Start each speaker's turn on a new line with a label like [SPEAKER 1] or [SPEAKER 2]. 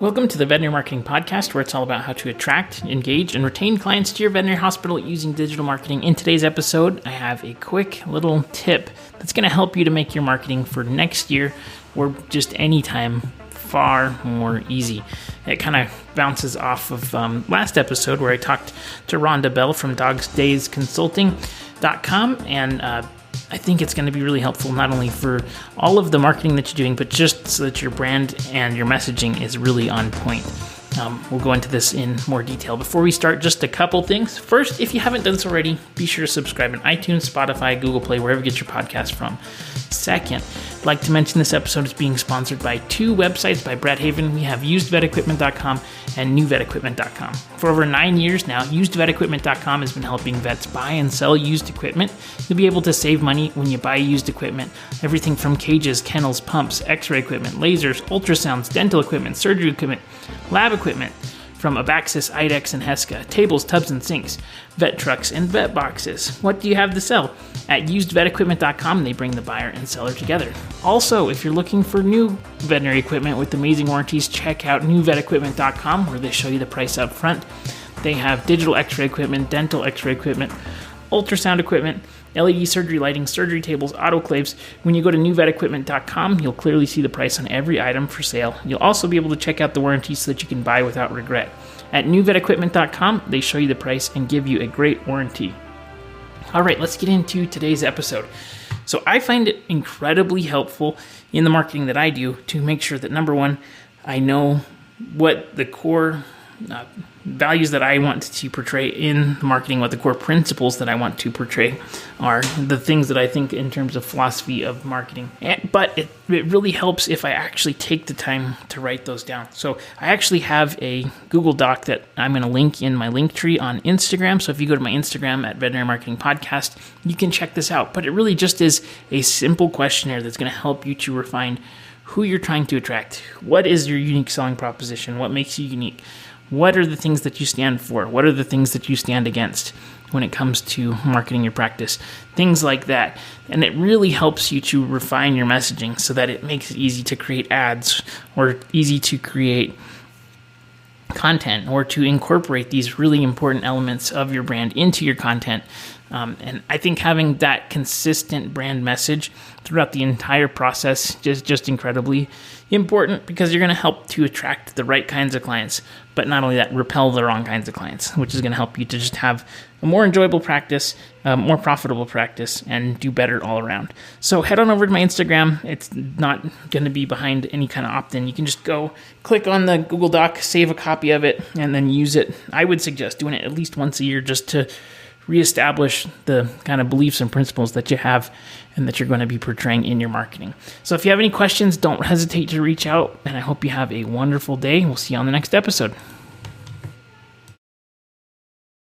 [SPEAKER 1] Welcome to the Veterinary Marketing Podcast, where it's all about how to attract, engage, and retain clients to your veterinary hospital using digital marketing. In today's episode, I have a quick little tip that's going to help you to make your marketing for next year or just any time far more easy. It kind of bounces off of last episode where I talked to Rhonda Bell from dogsdaysconsulting.com, and I think it's going to be really helpful not only for all of the marketing that you're doing, but just so that your brand and your messaging is really on point. We'll go into this in more detail. Before we start, just a couple things. First, if you haven't done so already, be sure to subscribe on iTunes, Spotify, Google Play, wherever you get your podcast from. Second, I'd like to mention this episode is being sponsored by two websites by Brett Haven. We have usedvetequipment.com and newvetequipment.com. For over 9 years now, usedvetequipment.com has been helping vets buy and sell used equipment. You'll be able to save money when you buy used equipment. Everything from cages, kennels, pumps, x-ray equipment, lasers, ultrasounds, dental equipment, surgery equipment, lab equipment, from Abaxis, IDEX, and Heska, tables, tubs, and sinks, vet trucks, and vet boxes. What do you have to sell? At usedvetequipment.com, they bring the buyer and seller together. Also, if you're looking for new veterinary equipment with amazing warranties, check out newvetequipment.com, where they show you the price up front. They have digital x-ray equipment, dental x-ray equipment, ultrasound equipment, LED surgery lighting, surgery tables, autoclaves. When you go to newvetequipment.com, you'll clearly see the price on every item for sale. You'll also be able to check out the warranty so that you can buy without regret. At newvetequipment.com, they show you the price and give you a great warranty. All right, let's get into today's episode. So I find it incredibly helpful in the marketing that I do to make sure that, number one, I know what the core values that I want to portray in marketing, what the core principles that I want to portray are, the things that I think in terms of philosophy of marketing. But it really helps if I actually take the time to write those down. So I actually have a Google Doc that I'm going to link in my link tree on Instagram. So if you go to my Instagram at Veterinary Marketing Podcast, you can check this out. But it really just is a simple questionnaire that's going to help you to refine who you're trying to attract. What is your unique selling proposition? What makes you unique? What are the things that you stand for? What are the things that you stand against when it comes to marketing your practice? Things like that. And it really helps you to refine your messaging so that it makes it easy to create ads or easy to create content or to incorporate these really important elements of your brand into your content. And I think having that consistent brand message throughout the entire process is just incredibly important, because you're going to help to attract the right kinds of clients, but not only that, repel the wrong kinds of clients, which is going to help you to just have a more enjoyable practice, more profitable practice, and do better all around. So head on over to my Instagram. It's not going to be behind any kind of opt-in. You can just go click on the Google Doc, save a copy of it, and then use it. I would suggest doing it at least once a year just to reestablish the kind of beliefs and principles that you have and that you're going to be portraying in your marketing. So if you have any questions, don't hesitate to reach out, and I hope you have a wonderful day. We'll see you on the next episode.